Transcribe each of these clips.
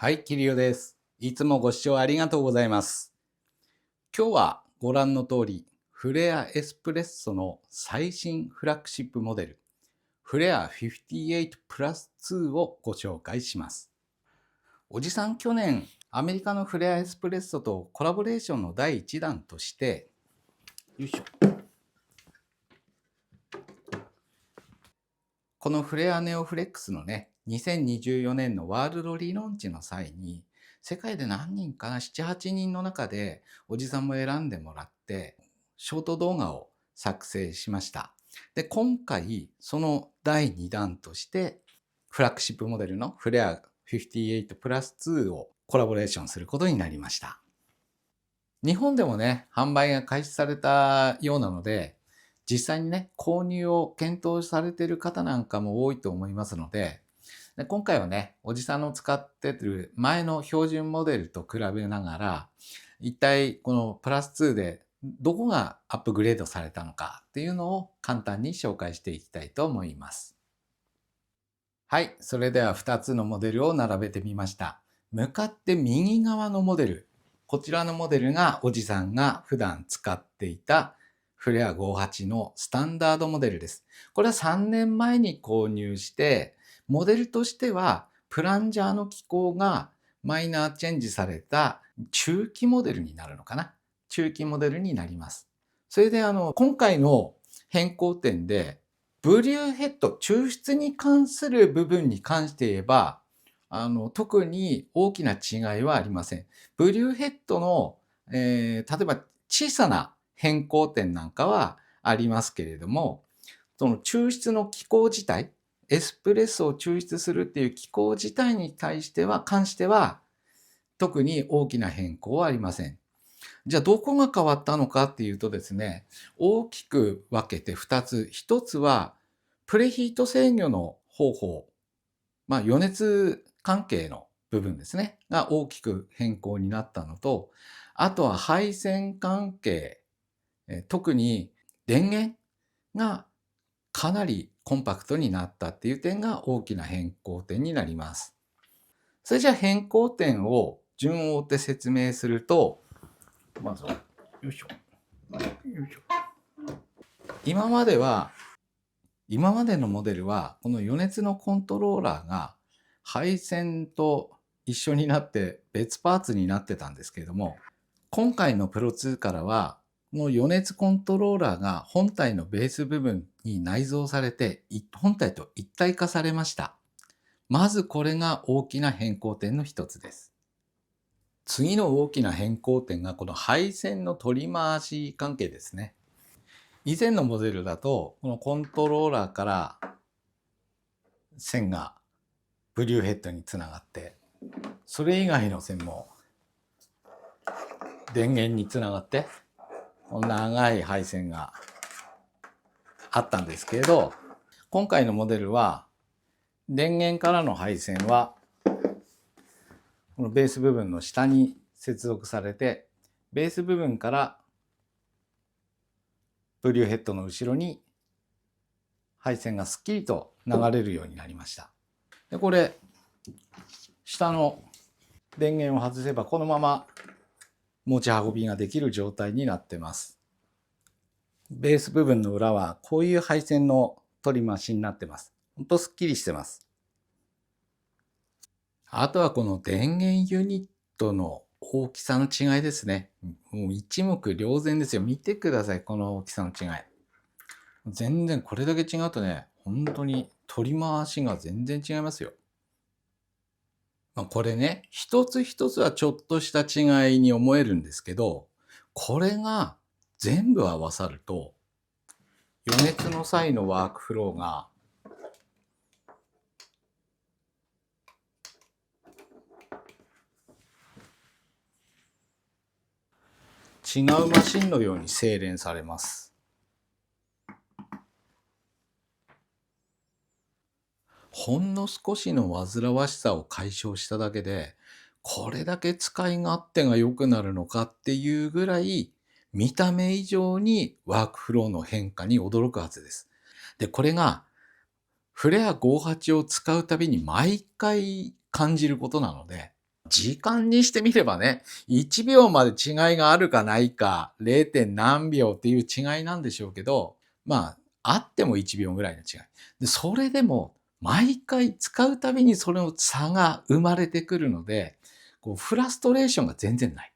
はい、キリオです。いつもご視聴ありがとうございます。今日はご覧の通り、フレアエスプレッソの最新フラッグシップモデル、フレア58プラス2をご紹介します。おじさん去年、アメリカのフレアエスプレッソとコラボレーションの第1弾として、このフレアネオフレックスのね、2024年のワールドリローンチの際に、世界で何人かな、7、8人の中でおじさんも選んでもらって、ショート動画を作成しました。で、今回、その第2弾として、フラッグシップモデルのフレア58プラス2をコラボレーションすることになりました。日本でもね、販売が開始されたようなので、実際にね、購入を検討されている方なんかも多いと思いますので、今回はね、おじさんの使っている前の標準モデルと比べながら、一体このプラス2でどこがアップグレードされたのかっていうのを簡単に紹介していきたいと思います。はい、それでは2つのモデルを並べてみました。向かって右側のモデル、こちらのモデルがおじさんが普段使っていたフレア58のスタンダードモデルです。これは3年前に購入して、モデルとしてはプランジャーの機構がマイナーチェンジされた中期モデルになるのかな。中期モデルになります。それで今回の変更点で、ブリューヘッド、抽出に関する部分に関して言えば、特に大きな違いはありません。ブリューヘッドの、例えば小さな変更点なんかはありますけれども、その抽出の機構自体、エスプレッソを抽出するっていう機構自体に関しては、特に大きな変更はありません。じゃあどこが変わったのかっていうとですね、大きく分けて2つ。1つはプレヒート制御の方法、余熱関係の部分ですね、が大きく変更になったのと、あとは配線関係、特に電源がかなりコンパクトになったっていう点が大きな変更点になります。それじゃあ変更点を順を追って説明すると、まずは、よいしょ。今までのモデルは、この余熱のコントローラーが配線と一緒になって別パーツになってたんですけれども、今回のプロ2からは、この余熱コントローラーが本体のベース部分に内蔵されて、本体と一体化されました。まずこれが大きな変更点の一つです。次の大きな変更点がこの配線の取り回し関係ですね。以前のモデルだと、このコントローラーから線がブリューヘッドにつながって、それ以外の線も電源につながって、長い配線があったんですけれど、今回のモデルは電源からの配線はこのベース部分の下に接続されて、ベース部分からブリューヘッドの後ろに配線がすっきりと流れるようになりました。で、これ下の電源を外せばこのまま持ち運びができる状態になってます。ベース部分の裏はこういう配線の取り回しになってます。ほんとすっきりしてます。あとはこの電源ユニットの大きさの違いですね。もう一目瞭然ですよ。見てください、この大きさの違い。全然これだけ違うとね、本当に取り回しが全然違いますよ。これね、一つ一つはちょっとした違いに思えるんですけど、これが全部合わさると、余熱の際のワークフローが違うマシンのように精錬されます。ほんの少しの煩わしさを解消しただけで、これだけ使い勝手が良くなるのかっていうぐらい、見た目以上にワークフローの変化に驚くはずです。で、これがフレア58を使うたびに毎回感じることなので、時間にしてみればね、1秒まで違いがあるかないか、0. 点何秒っていう違いなんでしょうけど、まあ、あっても1秒ぐらいの違い。で、それでも、毎回使うたびにその差が生まれてくるので、こうフラストレーションが全然ない。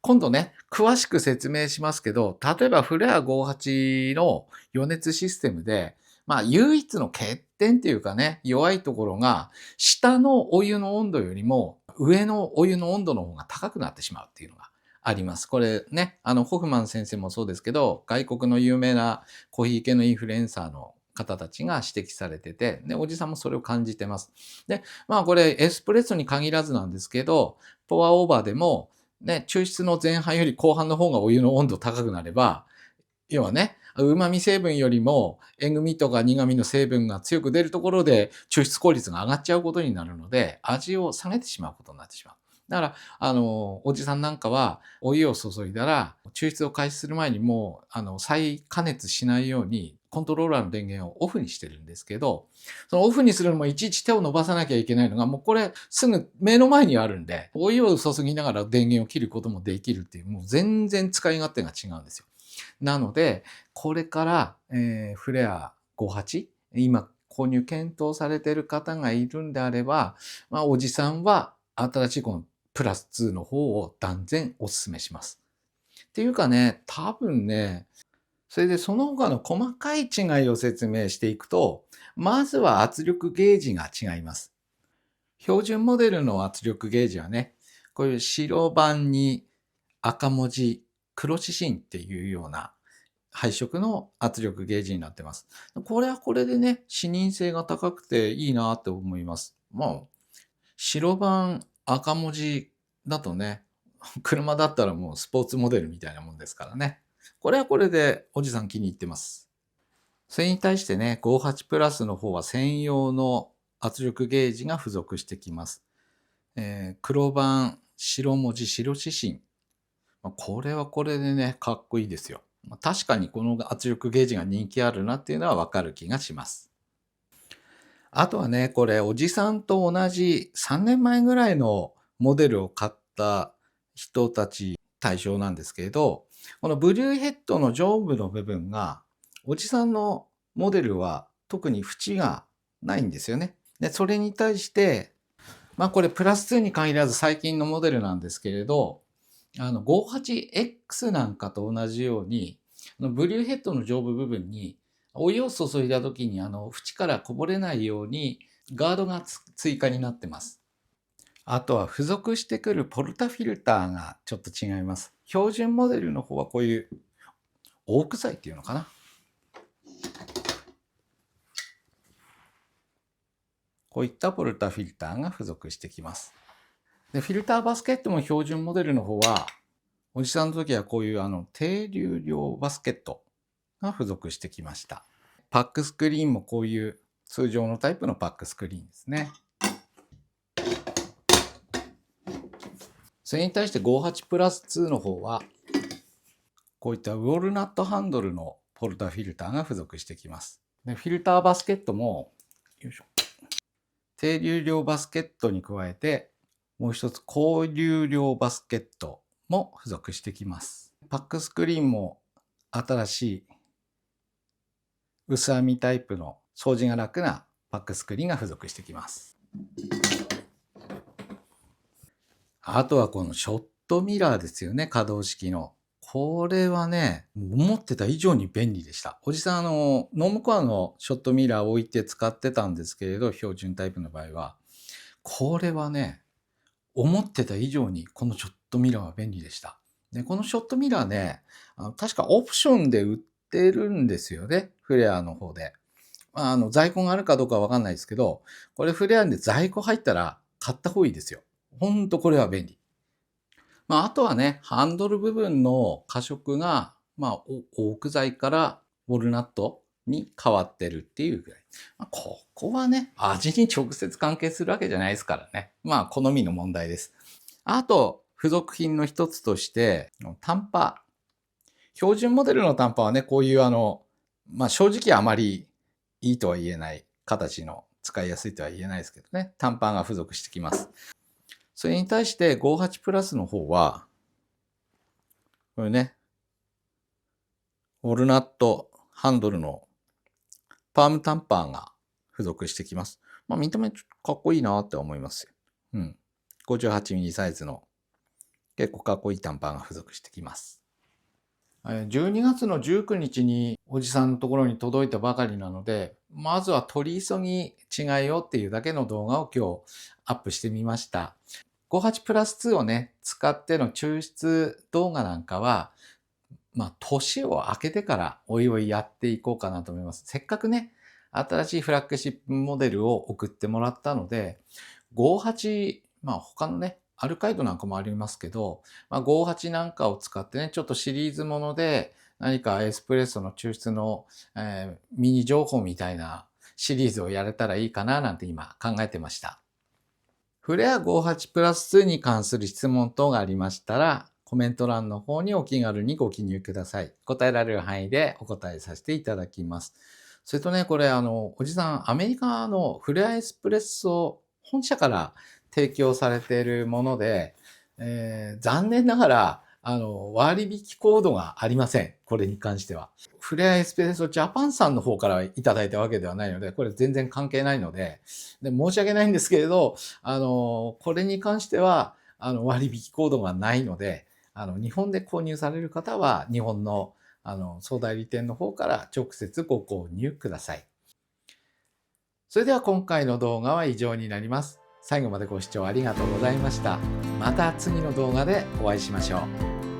今度ね、詳しく説明しますけど、例えばフレア58の予熱システムで、まあ唯一の欠点っていうかね、弱いところが、下のお湯の温度よりも上のお湯の温度の方が高くなってしまうっていうのがあります。これね、ホフマン先生もそうですけど、外国の有名なコーヒー系のインフルエンサーの方たちが指摘されてて、で、おじさんもそれを感じてます。で、まあこれエスプレッソに限らずなんですけど、ポアオーバーでも、ね、抽出の前半より後半の方がお湯の温度高くなれば、要はね、旨味成分よりも塩味とか苦味の成分が強く出るところで抽出効率が上がっちゃうことになるので、味を下げてしまうことになってしまう。だから、おじさんなんかはお湯を注いだら、抽出を開始する前にもう、再加熱しないように、コントローラーの電源をオフにしてるんですけど、そのオフにするのもいちいち手を伸ばさなきゃいけないのが、もうこれすぐ目の前にあるんで、お湯を注ぎながら電源を切ることもできるっていう、もう全然使い勝手が違うんですよ。なので、これから、フレア58、今購入検討されている方がいるんであれば、まあ、おじさんは新しいこのプラス2の方を断然お勧めします。っていうかね、多分ね、それでその他の細かい違いを説明していくと、まずは圧力ゲージが違います。標準モデルの圧力ゲージはね、こういう白板に赤文字、黒指針っていうような配色の圧力ゲージになってます。これはこれでね、視認性が高くていいなって思います。まあ、白板赤文字だとね、車だったらもうスポーツモデルみたいなもんですからね。これはこれでおじさん気に入ってます。それに対してね、58プラスの方は専用の圧力ゲージが付属してきます。黒板、白文字、白指針。これはこれでね、かっこいいですよ。確かにこの圧力ゲージが人気あるなっていうのはわかる気がします。あとはね、これおじさんと同じ3年前ぐらいのモデルを買った人たち対象なんですけれど、このブルーヘッドの上部の部分が、おじさんのモデルは特に縁がないんですよね。で、それに対して、まあこれプラス2に限らず最近のモデルなんですけれど、58X なんかと同じように、ブルーヘッドの上部部分にお湯を注いだ時に縁からこぼれないようにガードが追加になってます。あとは付属してくるポルタフィルターがちょっと違います。標準モデルの方はこういうオーク材っていうのかな。こういったポルタフィルターが付属してきます。で、フィルターバスケットも標準モデルの方は、おじさんの時はこういう低流量バスケットが付属してきました。パックスクリーンもこういう通常のタイプのパックスクリーンですね。それに対して58プラス2の方は、こういったウォルナットハンドルのポルタフィルターが付属してきます。でフィルターバスケットも、よいしょ、低流量バスケットに加えて、もう一つ高流量バスケットも付属してきます。パックスクリーンも新しい薄網タイプの掃除が楽なパックスクリーンが付属してきます。あとはこのショットミラーですよね、可動式の。これはね、思ってた以上に便利でした。おじさん、ノームコアのショットミラーを置いて使ってたんですけれど、標準タイプの場合は。これはね、思ってた以上にこのショットミラーは便利でした。で、このショットミラーね、確かオプションで売ってるんですよね、フレアの方で。在庫があるかどうかわかんないですけど、これフレアで在庫入ったら買った方がいいですよ。ほんとこれは便利。あとはね、ハンドル部分の加色が、オーク材からウォルナットに変わってるっていうぐらい。ここはね、味に直接関係するわけじゃないですからね。好みの問題です。あと、付属品の一つとして、タンパ。標準モデルのタンパはね、こういう正直あまりいいとは言えない形の使いやすいとは言えないですけどね、タンパが付属してきます。それに対して58プラスの方は、これね、ウォルナットハンドルのパームタンパーが付属してきます。見た目ちょっとかっこいいなって思いますよ。58mm サイズの結構かっこいいタンパーが付属してきます。12月の19日におじさんのところに届いたばかりなので、まずは取り急ぎ違いよっていうだけの動画を今日アップしてみました。58プラス2をね、使っての抽出動画なんかは、年を明けてからおいおいやっていこうかなと思います。せっかくね、新しいフラッグシップモデルを送ってもらったので、58、他のね、アルカイドなんかもありますけど、58なんかを使ってね、ちょっとシリーズもので何かエスプレッソの抽出の、ミニ情報みたいなシリーズをやれたらいいかななんて今考えてました。フレア58プラス2に関する質問等がありましたら、コメント欄の方にお気軽にご記入ください。答えられる範囲でお答えさせていただきます。それとね、これおじさん、アメリカのフレアエスプレッソ本社から提供されているもので、残念ながら、割引コードがありません。これに関しては。フレアエスプレッソジャパンさんの方からいただいたわけではないので、これ全然関係ないので、申し訳ないんですけれど、これに関しては、割引コードがないので、日本で購入される方は、日本の、総代理店の方から直接ご購入ください。それでは今回の動画は以上になります。最後までご視聴ありがとうございました。また次の動画でお会いしましょう。